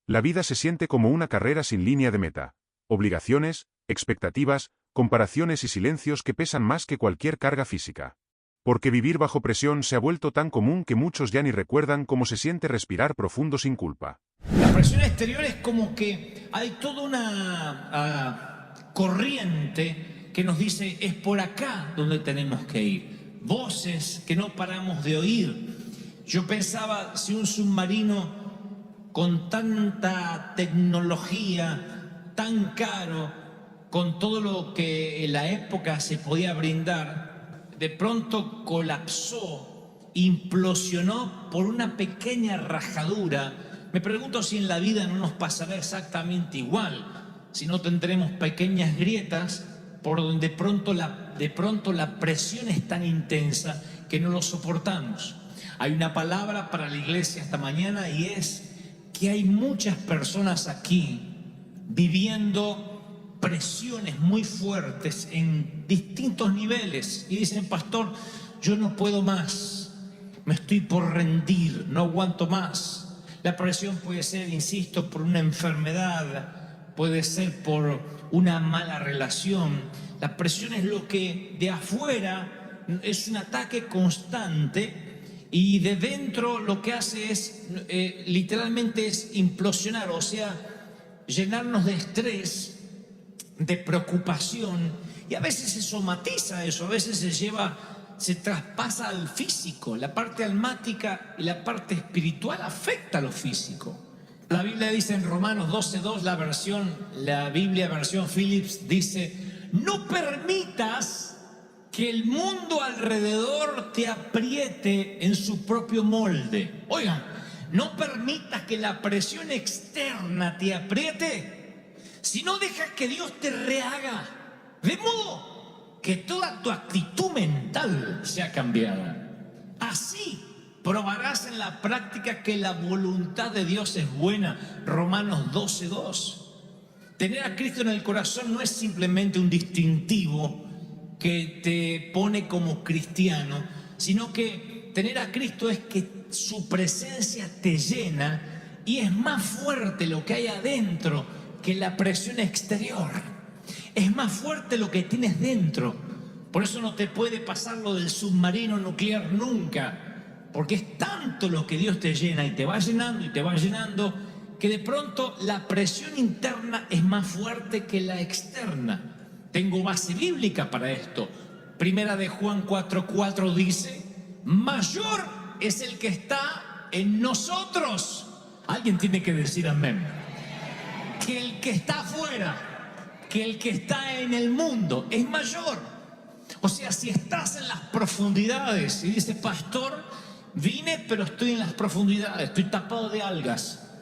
La vida se siente como una carrera sin línea de meta. Obligaciones, expectativas, comparaciones y silencios que pesan más que cualquier carga física. Porque vivir bajo presión se ha vuelto tan común que muchos ya ni recuerdan cómo se siente respirar profundo sin culpa. La presión exterior es como que hay toda una corriente que nos dice es por acá donde tenemos que ir. Voces que no paramos de oír. Yo pensaba, si un submarino con tanta tecnología, tan caro, con todo lo que en la época se podía brindar, de pronto colapsó, implosionó por una pequeña rajadura. Me pregunto si en la vida no nos pasará exactamente igual, si no tendremos pequeñas grietas por donde de pronto la presión es tan intensa que no lo soportamos. Hay una palabra para la iglesia esta mañana y es que hay muchas personas aquí viviendo presiones muy fuertes en distintos niveles y dicen, pastor, yo no puedo más, me estoy por rendir, no aguanto más. La presión puede ser, insisto, por una enfermedad, puede ser por una mala relación. La presión es lo que de afuera es un ataque constante y de dentro lo que hace es, literalmente es implosionar, o sea, llenarnos de estrés, de preocupación, y a veces se somatiza eso, a veces se traspasa al físico. La parte almática y la parte espiritual afecta a lo físico. La Biblia dice en Romanos 12:2, la Biblia versión Phillips dice, no permitas que el mundo alrededor te apriete en su propio molde. Oigan, no permitas que la presión externa te apriete, sino deja que Dios te rehaga, de modo que toda tu actitud mental sea cambiada. Así probarás en la práctica que la voluntad de Dios es buena. Romanos 12:2. Tener a Cristo en el corazón no es simplemente un distintivo que te pone como cristiano, sino que tener a Cristo es que su presencia te llena y es más fuerte lo que hay adentro que la presión exterior. Es más fuerte lo que tienes dentro. Por eso no te puede pasar lo del submarino nuclear nunca, porque es tanto lo que Dios te llena y te va llenando y te va llenando, que de pronto la presión interna es más fuerte que la externa. Tengo base bíblica para esto. Primera de Juan 4:4 dice, mayor es el que está en nosotros. Alguien tiene que decir amén. Que el que está afuera, que el que está en el mundo es mayor. O sea, si estás en las profundidades y dices, pastor, vine pero estoy en las profundidades, estoy tapado de algas.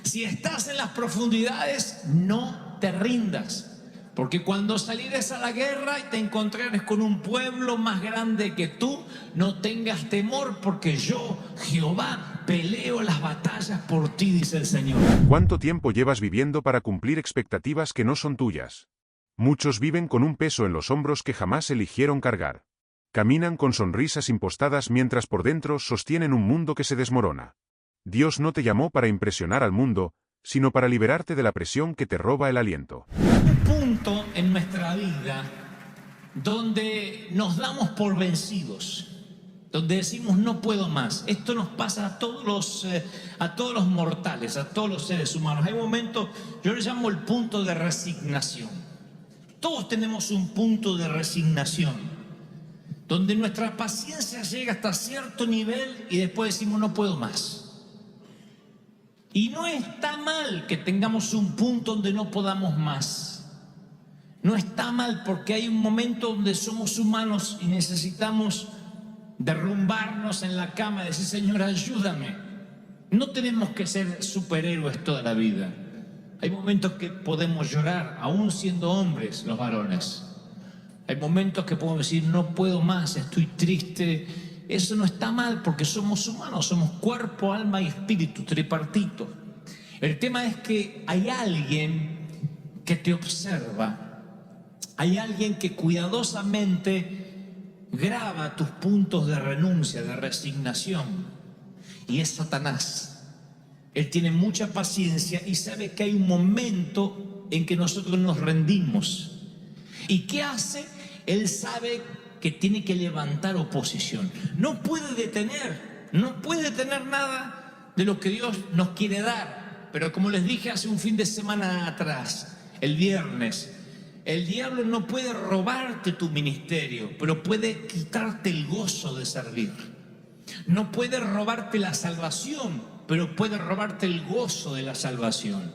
Si estás en las profundidades, no te rindas. Porque cuando salires a la guerra y te encontrares con un pueblo más grande que tú, no tengas temor, porque yo, Jehová, peleo las batallas por ti, dice el Señor. ¿Cuánto tiempo llevas viviendo para cumplir expectativas que no son tuyas? Muchos viven con un peso en los hombros que jamás eligieron cargar. Caminan con sonrisas impostadas mientras por dentro sostienen un mundo que se desmorona. Dios no te llamó para impresionar al mundo, sino para liberarte de la presión que te roba el aliento. Un punto en nuestra vida donde nos damos por vencidos, donde decimos no puedo más. Esto nos pasa a todos los mortales, a todos los seres humanos. Hay momentos, yo le llamo el punto de resignación. Todos tenemos un punto de resignación, donde nuestra paciencia llega hasta cierto nivel y después decimos no puedo más. Y no está mal que tengamos un punto donde no podamos más. No está mal, porque hay un momento donde somos humanos y necesitamos derrumbarnos en la cama y decir, Señor, ayúdame. No tenemos que ser superhéroes toda la vida. Hay momentos que podemos llorar, aún siendo hombres los varones. Hay momentos que podemos decir, no puedo más, estoy triste. Eso no está mal, porque somos humanos, somos cuerpo, alma y espíritu, tripartito. El tema es que hay alguien que te observa, hay alguien que cuidadosamente graba tus puntos de renuncia, de resignación, y es Satanás. Él tiene mucha paciencia y sabe que hay un momento en que nosotros nos rendimos. ¿Y qué hace? Él sabe que tiene que levantar oposición. No puede detener nada de lo que Dios nos quiere dar. Pero como les dije hace un fin de semana atrás, el viernes, el diablo no puede robarte tu ministerio, pero puede quitarte el gozo de servir. No puede robarte la salvación, pero puede robarte el gozo de la salvación.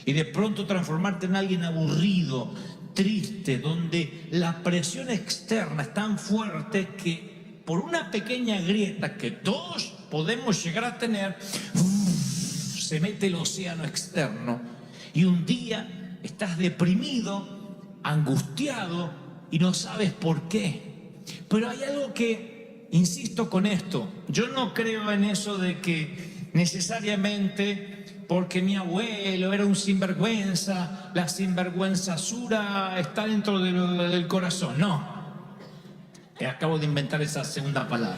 Y de pronto transformarte en alguien aburrido, triste, donde la presión externa es tan fuerte que por una pequeña grieta que todos podemos llegar a tener, se mete el océano externo y un día estás deprimido, angustiado y no sabes por qué. Pero hay algo que, insisto con esto, yo no creo en eso de que necesariamente porque mi abuelo era un sinvergüenza, la sinvergüenzasura está dentro del corazón. No, acabo de inventar esa segunda palabra.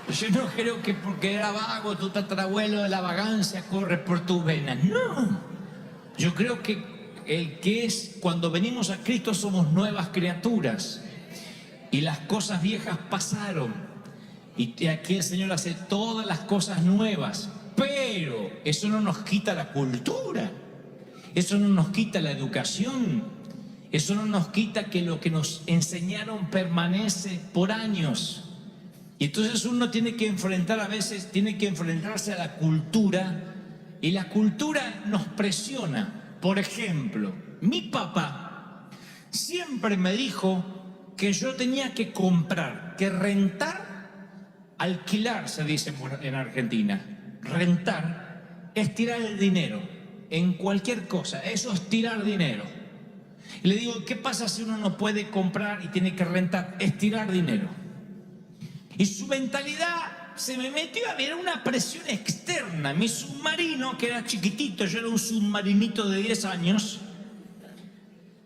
Yo no creo que porque era vago tu tatarabuelo, la vagancia corre por tus venas. No, yo creo que el que es, cuando venimos a Cristo somos nuevas criaturas y las cosas viejas pasaron y aquí el Señor hace todas las cosas nuevas. Pero eso no nos quita la cultura, eso no nos quita la educación, eso no nos quita que lo que nos enseñaron permanece por años. Y entonces uno tiene que enfrentar, a veces tiene que enfrentarse a la cultura, y la cultura nos presiona. Por ejemplo, mi papá siempre me dijo que yo tenía que comprar, que rentar, alquilar se dice en Argentina. Rentar es tirar el dinero en cualquier cosa, eso es tirar dinero. Y le digo, ¿qué pasa si uno no puede comprar y tiene que rentar? Es tirar dinero. Y su mentalidad se me metió a ver una presión externa. Mi submarino, que era chiquitito, yo era un submarinito de 10 años,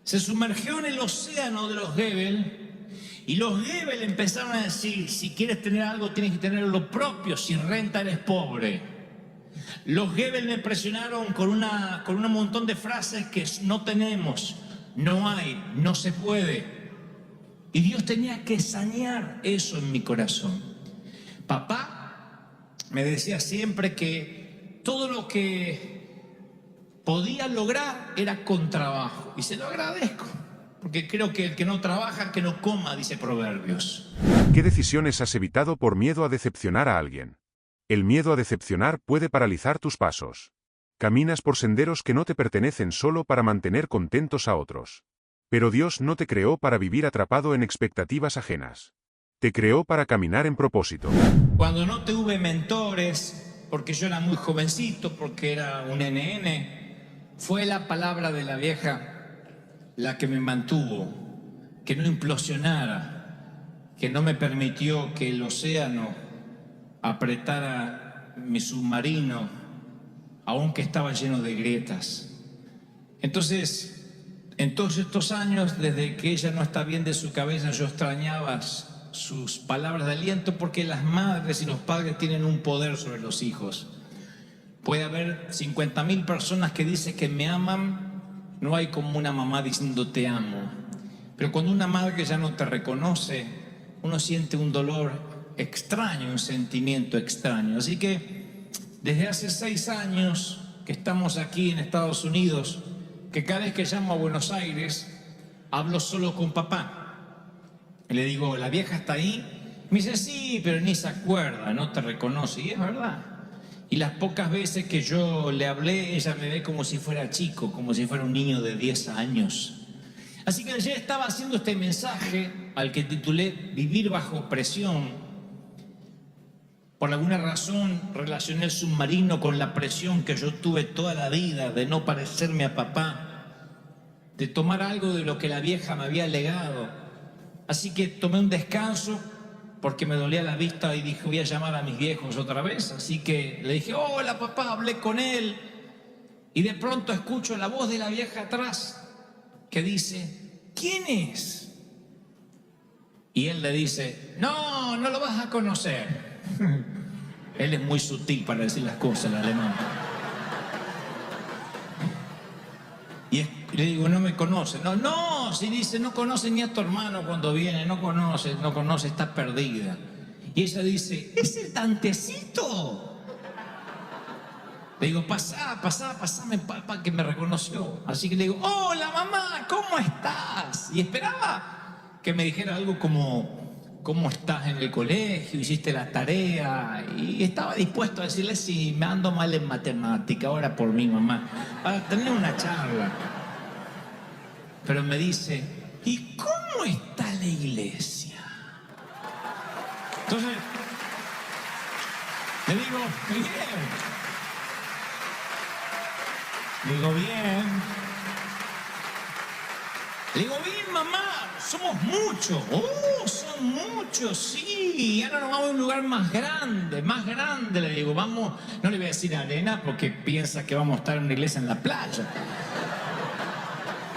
se sumergió en el océano de los Goebbels. Y los Goebbels empezaron a decir, si quieres tener algo tienes que tener lo propio, si renta eres pobre. Los Goebbels me presionaron con un montón de frases que no tenemos, no hay, no se puede. Y Dios tenía que sanear eso en mi corazón. Papá me decía siempre que todo lo que podía lograr era con trabajo. Y se lo agradezco. Porque creo que el que no trabaja, que no coma, dice Proverbios. ¿Qué decisiones has evitado por miedo a decepcionar a alguien? El miedo a decepcionar puede paralizar tus pasos. Caminas por senderos que no te pertenecen solo para mantener contentos a otros. Pero Dios no te creó para vivir atrapado en expectativas ajenas. Te creó para caminar en propósito. Cuando no tuve mentores, porque yo era muy jovencito, porque era un NN, fue la palabra de la vieja la que me mantuvo, que no implosionara, que no me permitió que el océano apretara mi submarino, aunque estaba lleno de grietas. Entonces, en todos estos años, desde que ella no está bien de su cabeza, yo extrañaba sus palabras de aliento, porque las madres y los padres tienen un poder sobre los hijos. Puede haber 50.000 personas que dicen que me aman. No hay como una mamá diciendo te amo. Pero cuando una madre ya no te reconoce, uno siente un dolor extraño, un sentimiento extraño. Así que desde hace 6 años que estamos aquí en Estados Unidos, que cada vez que llamo a Buenos Aires, hablo solo con papá. Y le digo, ¿la vieja está ahí? Me dice, sí, pero ni se acuerda, no te reconoce. Y es verdad. Y las pocas veces que yo le hablé, ella me ve como si fuera chico, como si fuera un niño de 10 años. Así que ayer estaba haciendo este mensaje al que titulé Vivir bajo presión. Por alguna razón relacioné el submarino con la presión que yo tuve toda la vida de no parecerme a papá, de tomar algo de lo que la vieja me había legado. Así que tomé un descanso, porque me dolía la vista y dije, voy a llamar a mis viejos otra vez. Así que le dije, hola papá, hablé con él. Y de pronto escucho la voz de la vieja atrás que dice, ¿quién es? Y él le dice, no, no lo vas a conocer. Él es muy sutil para decir las cosas, el alemán. Y le digo, no me conoce. No, si dice, no conoce ni a tu hermano cuando viene, no conoce, está perdida. Y ella dice, ¿es el Dantecito? Le digo, pasame, papá, que me reconoció. Así que le digo, hola mamá, ¿cómo estás? Y esperaba que me dijera algo como, ¿cómo estás en el colegio? ¿Hiciste la tarea? Y estaba dispuesto a decirle, sí, me ando mal en matemática, ahora por mi mamá, para tener una charla. Pero me dice, ¿y cómo está la iglesia? Entonces, le digo, bien. Digo, bien. Le digo, bien, mamá, somos muchos. Son muchos, sí. Ahora nos vamos a un lugar más grande. Le digo, vamos, no le voy a decir arena porque piensa que vamos a estar en una iglesia en la playa.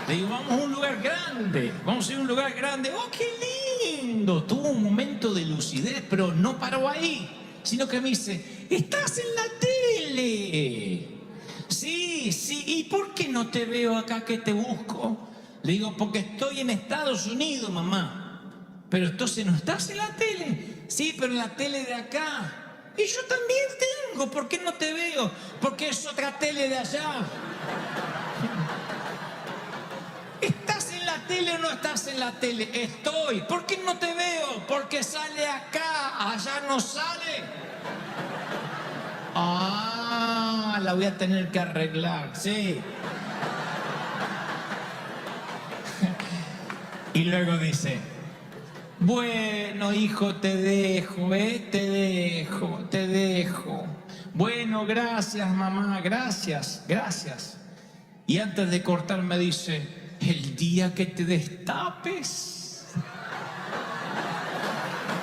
Le digo, vamos a un lugar grande. Vamos a ir a un lugar grande. ¡Oh, qué lindo! Tuvo un momento de lucidez, pero no paró ahí. Sino que me dice, estás en la tele. Sí, ¿y por qué no te veo acá que te busco? Le digo, porque estoy en Estados Unidos, mamá. Pero entonces, ¿no estás en la tele? Sí, pero en la tele de acá. Y yo también tengo, ¿por qué no te veo? Porque es otra tele de allá. ¿Estás en la tele o no estás en la tele? Estoy. ¿Por qué no te veo? Porque sale acá, allá no sale. La voy a tener que arreglar, sí. Y luego dice, bueno, hijo, te dejo, te dejo. Bueno, gracias, mamá, gracias. Y antes de cortar me dice, el día que te destapes,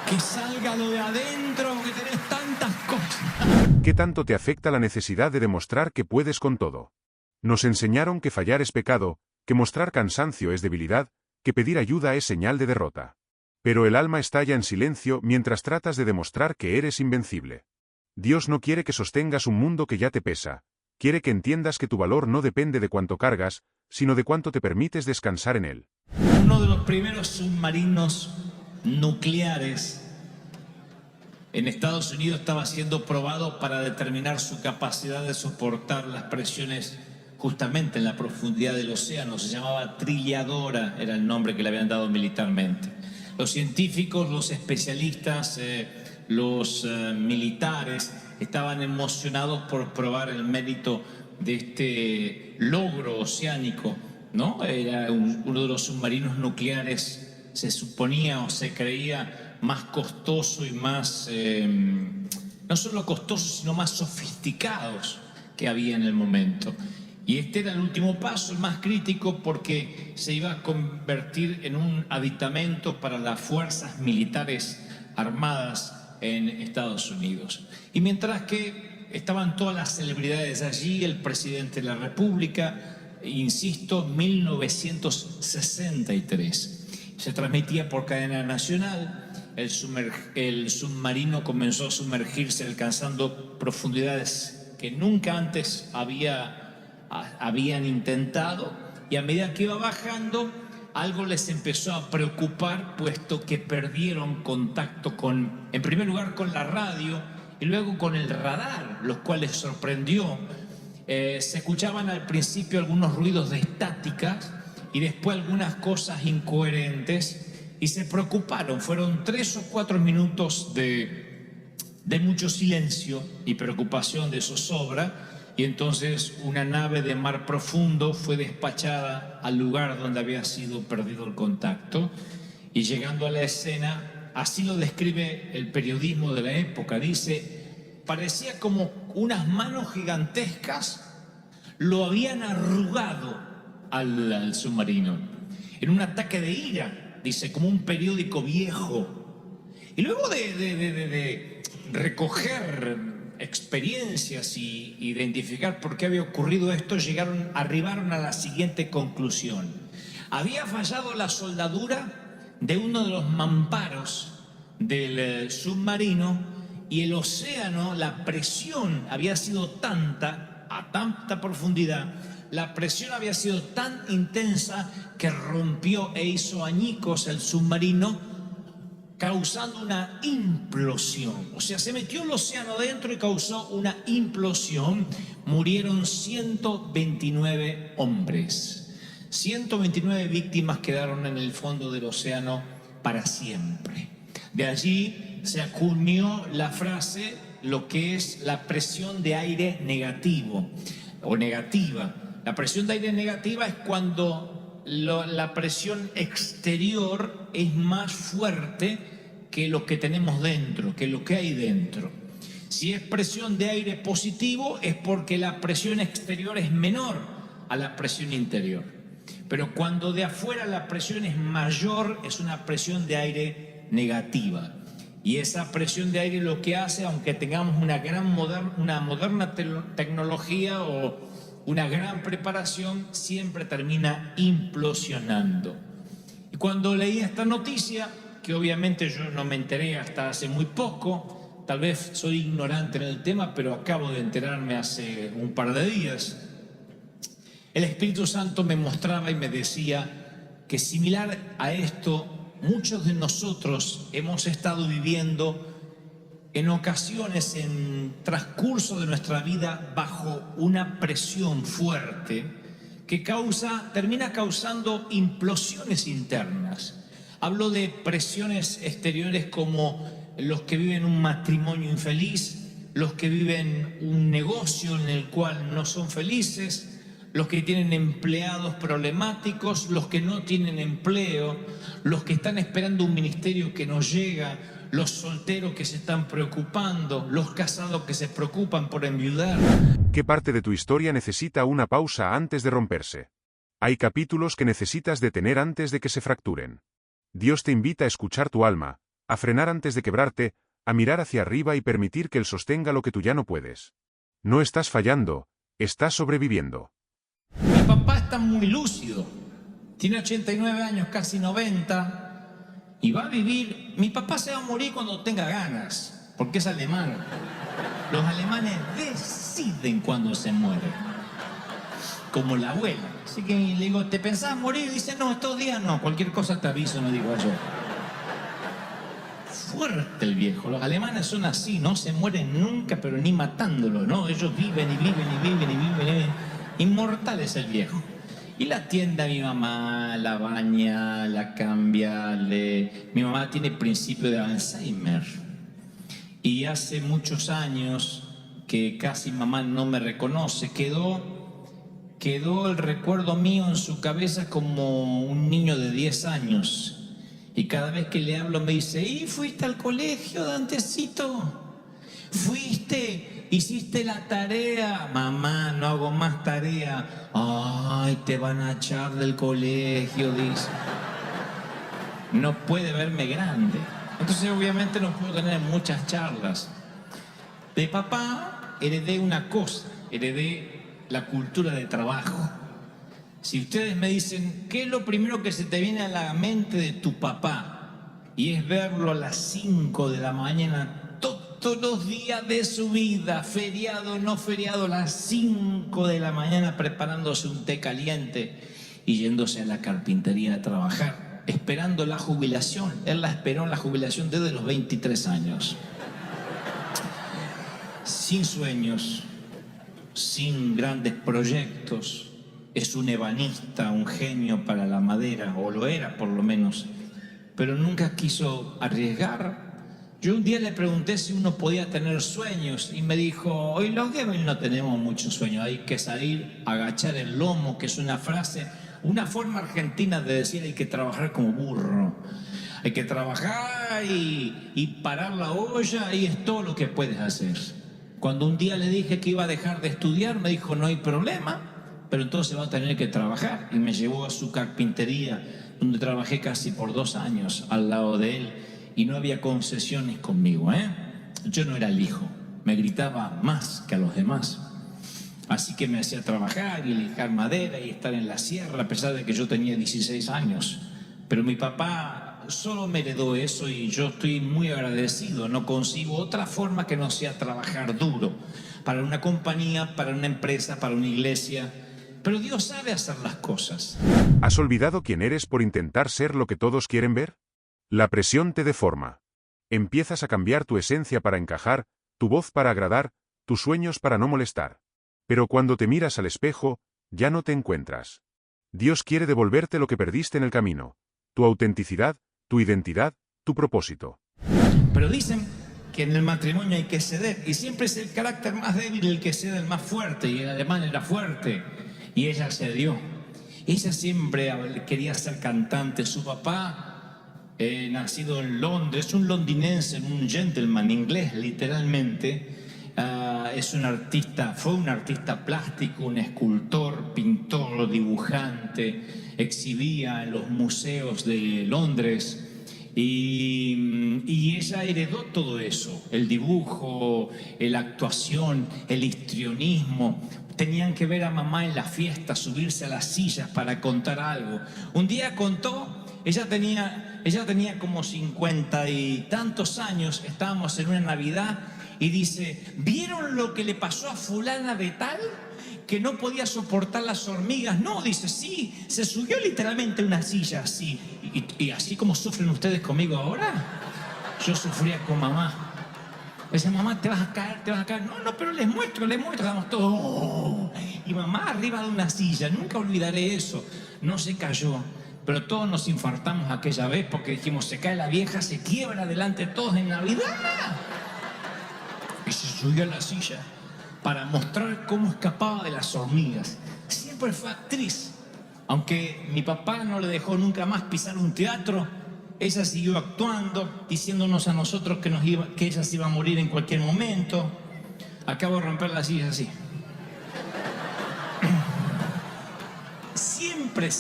que salga lo de adentro, que tenés tantas cosas. ¿Qué tanto te afecta la necesidad de demostrar que puedes con todo? Nos enseñaron que fallar es pecado, que mostrar cansancio es debilidad, que pedir ayuda es señal de derrota. Pero el alma estalla en silencio mientras tratas de demostrar que eres invencible. Dios no quiere que sostengas un mundo que ya te pesa, quiere que entiendas que tu valor no depende de cuánto cargas, sino de cuánto te permites descansar en él. Uno de los primeros submarinos nucleares en Estados Unidos estaba siendo probado para determinar su capacidad de soportar las presiones justamente en la profundidad del océano. Se llamaba Trilladora, era el nombre que le habían dado militarmente. Los científicos, los especialistas, los militares estaban emocionados por probar el mérito de este logro oceánico, ¿no? Era uno de los submarinos nucleares, se suponía o se creía más costoso y más, no solo costosos, sino más sofisticados que había en el momento. Y este era el último paso, el más crítico, porque se iba a convertir en un aditamento para las fuerzas militares armadas en Estados Unidos. Y mientras que estaban todas las celebridades allí, el presidente de la República, insisto, 1963. Se transmitía por cadena nacional. El submarino comenzó a sumergirse alcanzando profundidades que nunca antes habían intentado, y a medida que iba bajando algo les empezó a preocupar, puesto que perdieron contacto en primer lugar con la radio y luego con el radar, los cuales sorprendió. Se escuchaban al principio algunos ruidos de estática y después algunas cosas incoherentes, y se preocuparon. Fueron 3 o 4 minutos de mucho silencio y preocupación, de zozobra, y entonces una nave de mar profundo fue despachada al lugar donde había sido perdido el contacto, y llegando a la escena, así lo describe el periodismo de la época, dice, parecía como unas manos gigantescas lo habían arrugado al submarino, en un ataque de ira. Dice, como un periódico viejo. Y luego de recoger experiencias y identificar por qué había ocurrido esto, arribaron a la siguiente conclusión. Había fallado la soldadura de uno de los mamparos del submarino, y el océano, la presión había sido tanta, a tanta profundidad, la presión había sido tan intensa que rompió e hizo añicos el submarino, causando una implosión. O sea, se metió el océano dentro y causó una implosión. Murieron 129 hombres. 129 víctimas quedaron en el fondo del océano para siempre. De allí se acuñó la frase, lo que es la presión de aire negativo o negativa. La presión de aire negativa es cuando la presión exterior es más fuerte que lo que tenemos dentro, que lo que hay dentro. Si es presión de aire positivo es porque la presión exterior es menor a la presión interior. Pero cuando de afuera la presión es mayor, es una presión de aire negativa. Y esa presión de aire lo que hace, aunque tengamos una moderna tecnología o una gran preparación, siempre termina implosionando. Y cuando leí esta noticia, que obviamente yo no me enteré hasta hace muy poco, tal vez soy ignorante en el tema, pero acabo de enterarme hace un par de días, el Espíritu Santo me mostraba y me decía que similar a esto, muchos de nosotros hemos estado viviendo en ocasiones, en transcurso de nuestra vida, bajo una presión fuerte que termina causando implosiones internas. Hablo de presiones exteriores como los que viven un matrimonio infeliz, los que viven un negocio en el cual no son felices, los que tienen empleados problemáticos, los que no tienen empleo, los que están esperando un ministerio que no llega, los solteros que se están preocupando, los casados que se preocupan por enviudar. ¿Qué parte de tu historia necesita una pausa antes de romperse? Hay capítulos que necesitas detener antes de que se fracturen. Dios te invita a escuchar tu alma, a frenar antes de quebrarte, a mirar hacia arriba y permitir que Él sostenga lo que tú ya no puedes. No estás fallando, estás sobreviviendo. Mi papá está muy lúcido, tiene 89 años, casi 90, y va a vivir. Mi papá se va a morir cuando tenga ganas, porque es alemán. Los alemanes deciden cuando se mueren, como la abuela. Así que le digo, ¿te pensás morir? Dice, no, estos días no, cualquier cosa te aviso, no digo yo. Fuerte el viejo. Los alemanes son así, no se mueren nunca, pero ni matándolo, ¿no? Ellos viven y viven y viven y viven y viven. Inmortal es el viejo. Y la atiende a mi mamá, la baña, la cambia. Mi mamá tiene principio de Alzheimer. Y hace muchos años que casi mamá no me reconoce. Quedó el recuerdo mío en su cabeza como un niño de 10 años. Y cada vez que le hablo me dice, ¿y fuiste al colegio, Dantecito? ¿Fuiste? ¿Hiciste la tarea? Mamá, no hago más tarea. Ay, te van a echar del colegio, dice. No puede verme grande. Entonces obviamente no puedo tener muchas charlas. De papá heredé una cosa, heredé la cultura de trabajo. Si ustedes me dicen, ¿qué es lo primero que se te viene a la mente de tu papá? Y es verlo a las 5 de la mañana, todos los días de su vida, feriado o no feriado, a las 5 de la mañana preparándose un té caliente y yéndose a la carpintería a trabajar, esperando la jubilación. Él la esperó en la jubilación desde los 23 años. Sin sueños, sin grandes proyectos. Es un ebanista, un genio para la madera, o lo era por lo menos, pero nunca quiso arriesgar. Yo un día le pregunté si uno podía tener sueños y me dijo, hoy los Goebbels no tenemos muchos sueños, hay que salir, agachar el lomo, que es una frase, una forma argentina de decir hay que trabajar como burro. Hay que trabajar y parar la olla y es todo lo que puedes hacer. Cuando un día le dije que iba a dejar de estudiar, me dijo, no hay problema, pero entonces va a tener que trabajar. Y me llevó a su carpintería, donde trabajé casi por 2 años al lado de él. Y no había concesiones conmigo, ¿eh? Yo no era el hijo, me gritaba más que a los demás. Así que me hacía trabajar y lijar madera y estar en la sierra, a pesar de que yo tenía 16 años. Pero mi papá solo me heredó eso y yo estoy muy agradecido. No concibo otra forma que no sea trabajar duro para una compañía, para una empresa, para una iglesia. Pero Dios sabe hacer las cosas. ¿Has olvidado quién eres por intentar ser lo que todos quieren ver? La presión te deforma. Empiezas a cambiar tu esencia para encajar, tu voz para agradar, tus sueños para no molestar. Pero cuando te miras al espejo, ya no te encuentras. Dios quiere devolverte lo que perdiste en el camino: tu autenticidad, tu identidad, tu propósito. Pero dicen que en el matrimonio hay que ceder, y siempre es el carácter más débil el que cede el más fuerte, y el alemán era fuerte, y ella cedió. Ella siempre quería ser cantante. Su papá, nacido en Londres, un londinense, un gentleman inglés literalmente, es un artista, fue un artista plástico, un escultor, pintor, dibujante, exhibía en los museos de Londres. Y ella heredó todo eso: el dibujo, la actuación, el histrionismo. Tenían que ver a mamá en las fiestas, subirse a las sillas para contar algo. Un día contó, ella tenía como 50 y tantos años, estábamos en una Navidad, y dice: ¿vieron lo que le pasó a fulana de tal? Que no podía soportar las hormigas. No, dice, sí, se subió literalmente a una silla así. Y así como sufren ustedes conmigo ahora, yo sufría con mamá. Dice: mamá, te vas a caer, te vas a caer. No, no, pero les muestro, damos todo. Oh. Y mamá arriba de una silla, nunca olvidaré eso. No se cayó, pero todos nos infartamos aquella vez porque dijimos: se cae la vieja, se quiebra delante de todos en Navidad. Y se subió a la silla para mostrar cómo escapaba de las hormigas. Siempre fue actriz. Aunque mi papá no le dejó nunca más pisar un teatro, ella siguió actuando, diciéndonos a nosotros que ella se iba a morir en cualquier momento. Acabo de romper la silla así. Siempre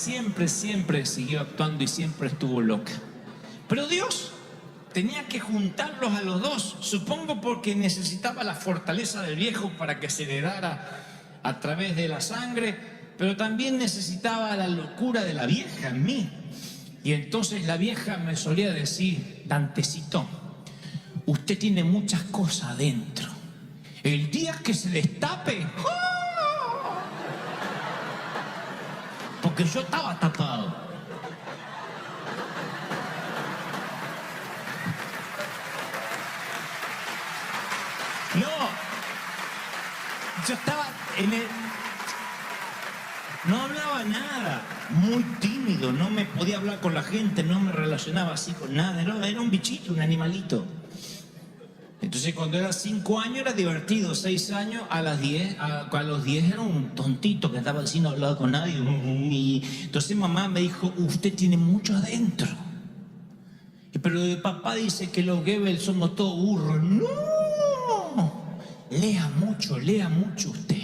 siguió actuando y siempre estuvo loca. Pero Dios tenía que juntarlos a los dos, supongo porque necesitaba la fortaleza del viejo para que se heredara a través de la sangre, pero también necesitaba la locura de la vieja en mí. Y entonces la vieja me solía decir: Dantecito, usted tiene muchas cosas adentro. El día que se destape, ¡oh! Porque yo estaba tapado. No, yo estaba no hablaba nada, muy tímido, no me podía hablar con la gente, no me relacionaba así con nada, era un bichito, un animalito. Entonces cuando era 5 años era divertido, 6 años, a los 10 era un tontito que andaba así, no hablaba con nadie. Y entonces mamá me dijo: usted tiene mucho adentro. Pero el papá dice que los Goebbels somos todos burros. ¡No! Lea mucho usted.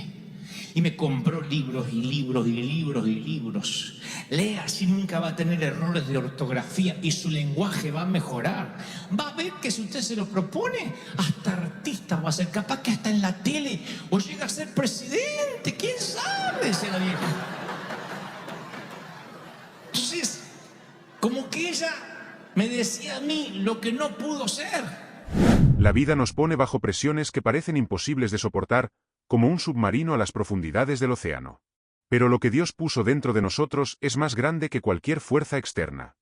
Y me compró libros y libros y libros y libros. Lea, así nunca va a tener errores de ortografía y su lenguaje va a mejorar. Va a ver que si usted se lo propone, hasta artista va a ser, capaz que hasta en la tele, o llega a ser presidente, quién sabe, decía la vieja. Entonces, como que ella me decía a mí lo que no pudo ser. La vida nos pone bajo presiones que parecen imposibles de soportar, como un submarino a las profundidades del océano. Pero lo que Dios puso dentro de nosotros es más grande que cualquier fuerza externa.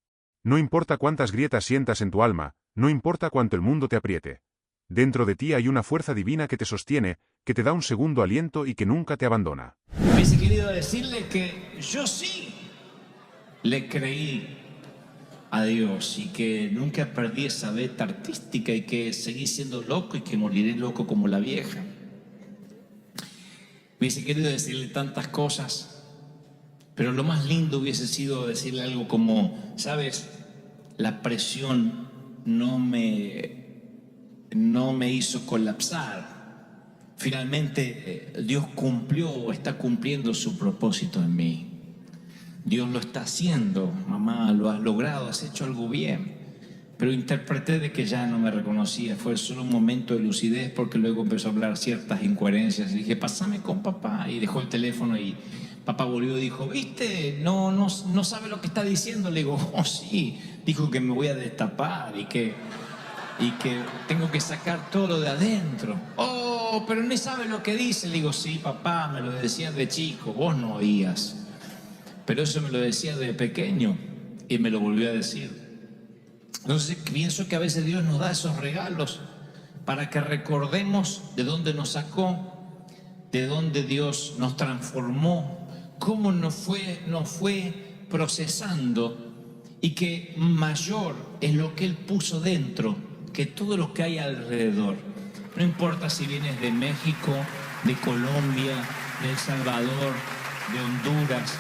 No importa cuántas grietas sientas en tu alma, no importa cuánto el mundo te apriete. Dentro de ti hay una fuerza divina que te sostiene, que te da un segundo aliento y que nunca te abandona. Hubiese querido decirle que yo sí le creí a Dios y que nunca perdí esa beta artística y que seguí siendo loco y que moriré loco como la vieja. Hubiese querido decirle tantas cosas, pero lo más lindo hubiese sido decirle algo como: sabes, la presión no me hizo colapsar. Finalmente Dios cumplió o está cumpliendo su propósito en mí. Dios lo está haciendo, mamá, lo has logrado, has hecho algo bien. Pero interpreté de que ya no me reconocía, fue solo un momento de lucidez, porque luego empezó a hablar ciertas incoherencias y dije: pásame con papá, y dejó el teléfono y papá volvió y dijo: ¿viste? No sabe lo que está diciendo. Le digo: oh sí, dijo que me voy a destapar y que tengo que sacar todo lo de adentro. Oh, pero no sabe lo que dice. Le digo, sí, papá, me lo decían de chico, vos no oías. Pero eso me lo decía de pequeño y me lo volvió a decir. Entonces pienso que a veces Dios nos da esos regalos para que recordemos de dónde nos sacó, de dónde Dios nos transformó, cómo nos fue procesando, y que mayor es lo que Él puso dentro que todo lo que hay alrededor. No importa si vienes de México, de Colombia, de El Salvador, de Honduras,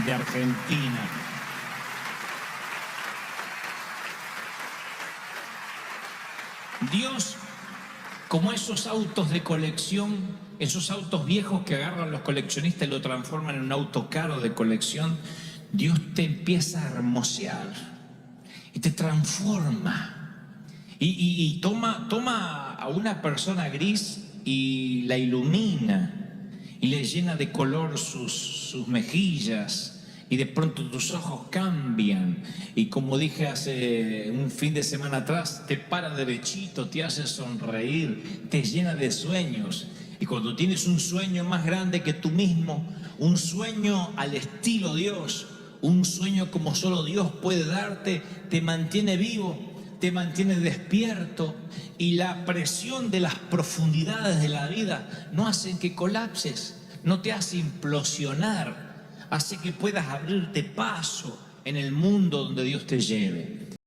de Argentina. Dios, como esos autos de colección, esos autos viejos que agarran los coleccionistas y lo transforman en un auto caro de colección, Dios te empieza a hermosear y te transforma. Y toma a una persona gris y la ilumina y le llena de color sus mejillas, y de pronto tus ojos cambian, y como dije hace un fin de semana atrás, te para derechito, te hace sonreír, te llena de sueños. Y cuando tienes un sueño más grande que tú mismo, un sueño al estilo Dios, un sueño como solo Dios puede darte, te mantiene vivo, te mantiene despierto, y la presión de las profundidades de la vida no hacen que colapses, no te hace implosionar, hace que puedas abrirte paso en el mundo donde Dios te lleve.